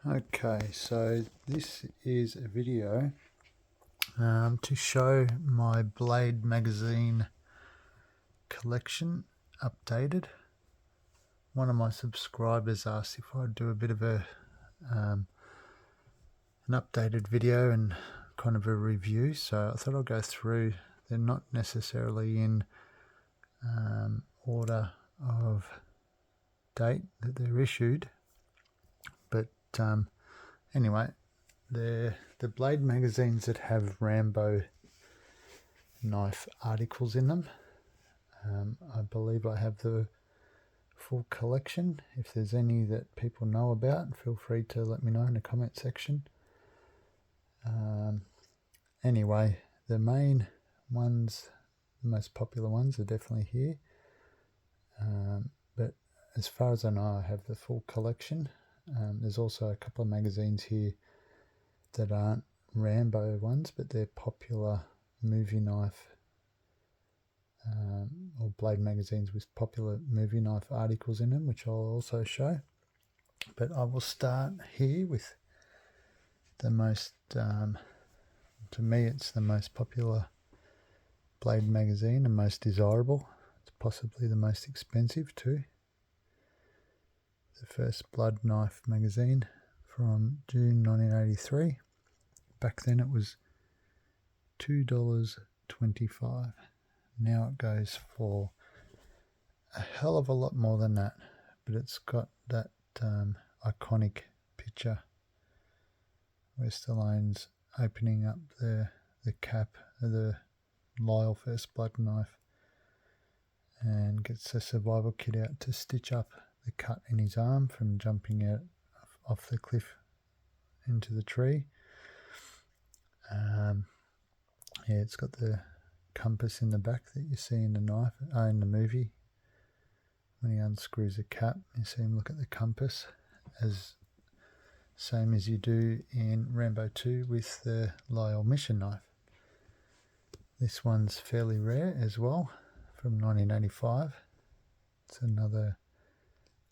Okay, so this is a video to show my Blade magazine collection updated. One of my subscribers asked if I'd do a bit of an updated video and kind of a review, so I thought I'll go through. They're not necessarily in order of date that they're issued, but anyway, they're the Blade magazines that have Rambo knife articles in them. I believe I have the full collection. If there's any that people know about, feel free to let me know in the comment section. Anyway, the main ones, the most popular ones, are definitely here. But as far as I know, I have the full collection. There's also a couple of magazines here that aren't Rambo ones, but they're popular movie knife or Blade magazines with popular movie knife articles in them, which I'll also show. But I will start here with the most, to me it's the most popular Blade magazine and most desirable. It's possibly the most expensive too. The first Blood Knife magazine from June 1983. Back then it was $2.25. Now it goes for a hell of a lot more than that, but it's got that iconic picture where Stallone's opening up the cap of the Lyle First Blood Knife and gets a survival kit out to stitch up the cut in his arm from jumping out off the cliff into the tree. Yeah, it's got the compass in the back that you see in the knife in the movie. When he unscrews the cap, you see him look at the compass, as same as you do in Rambo 2 with the Lyle mission knife. This one's fairly rare as well, from 1985. It's another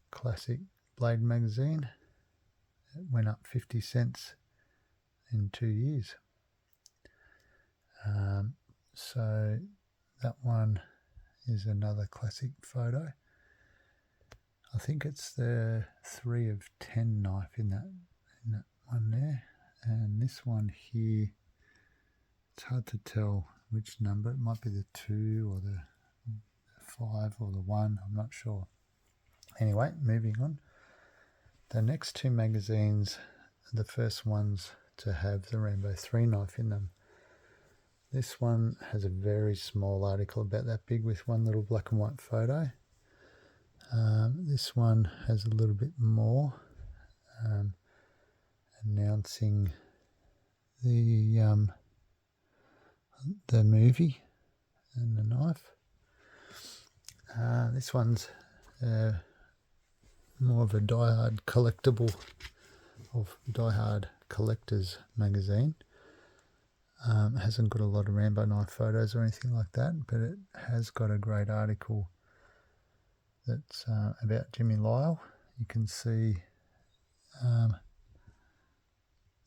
classic Blade magazine. It went up 50 cents in 2 years. So that one is another classic photo. I think it's the 3 of 10 knife in that one there. And this one here, it's hard to tell which number. It might be the 2 or the 5 or the 1, I'm not sure. Anyway, moving on. The next two magazines are the first ones to have the Rambo 3 knife in them. This one has a very small article about that big with one little black and white photo. This one has a little bit more, announcing the movie and the knife. This one's more of a Die-Hard collectible of Die-Hard collectors magazine. It hasn't got a lot of Rambo knife photos or anything like that, but it has got a great article that's about Jimmy Lyle. You can see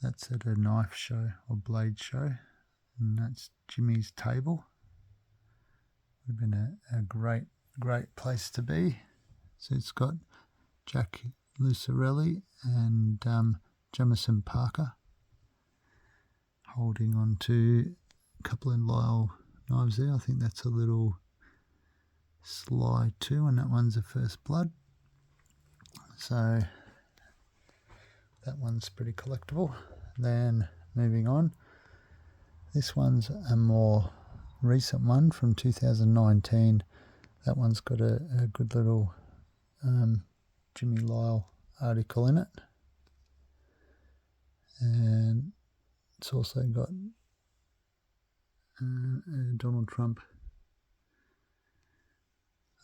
that's at a knife show or blade show, and that's Jimmy's table. Would have been a great place to be. So it's got Jack Lucarelli and Jamison Parker holding on to a couple of Lyle knives there. I think that's a little Sly 2 and that one's a First Blood. So that one's pretty collectible. Then moving on, this one's a more recent one from 2019. That one's got a good little Jimmy Lyle article in it, and it's also got a Donald Trump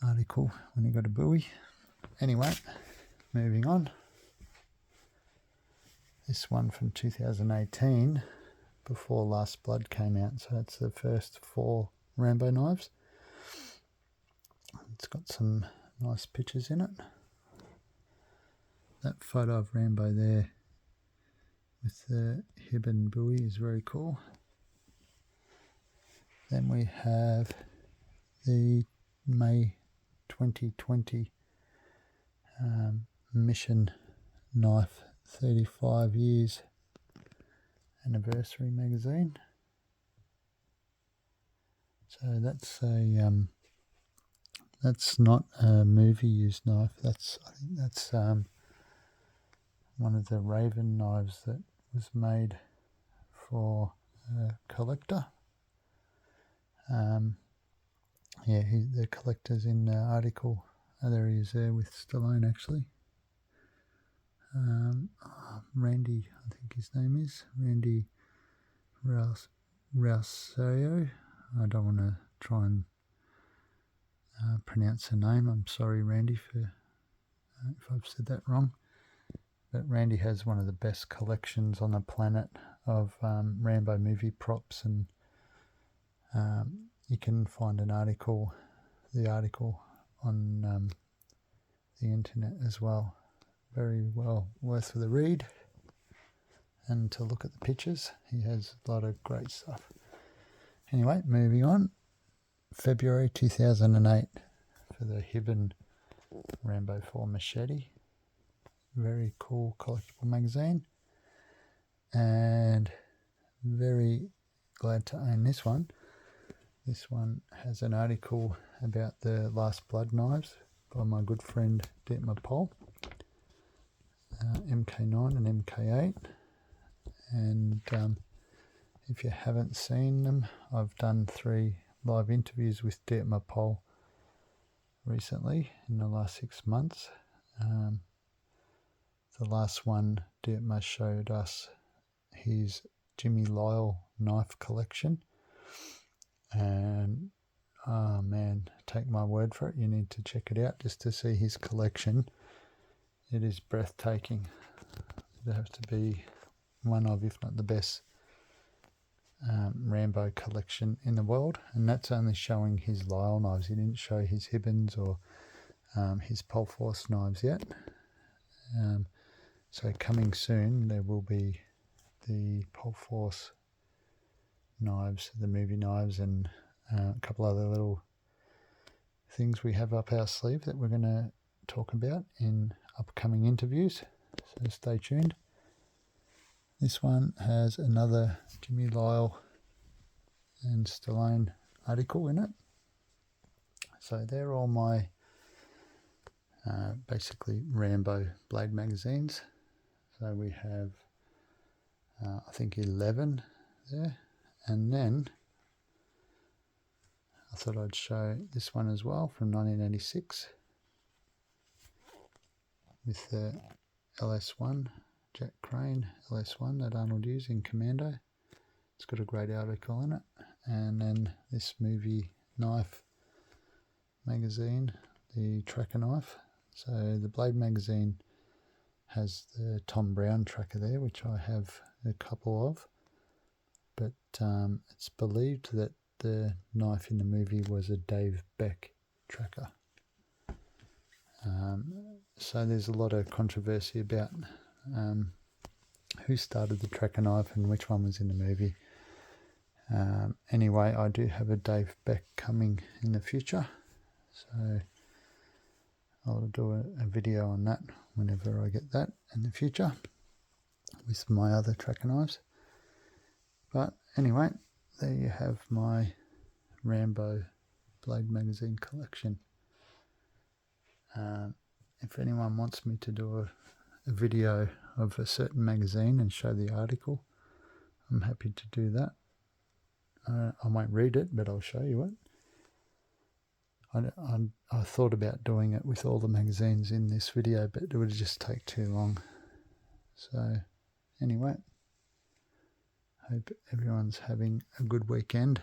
article when he got a Bowie. Anyway, moving on. This one from 2018, before Last Blood came out, so it's the first 4 Rambo knives. It's got some nice pictures in it. That photo of Rambo there with the Hibben buoy is very cool. Then we have the May 2020 Mission Knife 35 years anniversary magazine. So that's not a movie used knife. I think that's one of the Raven knives that was made for a collector. The collector's in the article. Oh, there he is there with Stallone actually. Randy, I think his name is Randy Rousseau. I don't want to try and pronounce the name. I'm sorry, Randy, for if I've said that wrong. But Randy has one of the best collections on the planet of Rambo movie props, and you can find the article on the internet as well. Very well worth the read and to look at the pictures. He has a lot of great stuff. Anyway, moving on. February 2008 for the Hibben Rambo 4 machete. Very cool collectible magazine, and very glad to own this one. This one has an article about the Last Blood knives by my good friend Dietmar Pohl, MK9 and MK8. And if you haven't seen them, I've done 3 live interviews with Dietmar Pohl recently in the last 6 months. The last one, Dietmar showed us his Jimmy Lyle knife collection, and oh man, take my word for it, you need to check it out just to see his collection. It is breathtaking. It has to be one of, if not the best, Rambo collection in the world, and that's only showing his Lyle knives. He didn't show his Hibbens or his Pole Force knives yet. So coming soon there will be the Pole Force knives, the movie knives, and a couple other little things we have up our sleeve that we're going to talk about in upcoming interviews, so stay tuned. This one has another Jimmy Lyle and Stallone article in it. So they're all my basically Rambo blade magazines. So we have I think 11 there, and then I thought I'd show this one as well from 1986 with the LS1, Jack Crane LS1 that Arnold used in Commando. It's got a great article in it. And then this movie knife magazine, the Tracker knife. So the Blade magazine has the Tom Brown tracker there, which I have a couple of, but it's believed that the knife in the movie was a Dave Beck tracker. So there's a lot of controversy about who started the tracker knife and which one was in the movie. Anyway, I do have a Dave Beck coming in the future, so I'll do a video on that whenever I get that in the future with my other tracker knives. But anyway, there you have my Rambo Blade magazine collection. If anyone wants me to do a video of a certain magazine and show the article, I'm happy to do that. I won't read it, but I'll show you it. I thought about doing it with all the magazines in this video, but it would just take too long. So anyway, hope everyone's having a good weekend.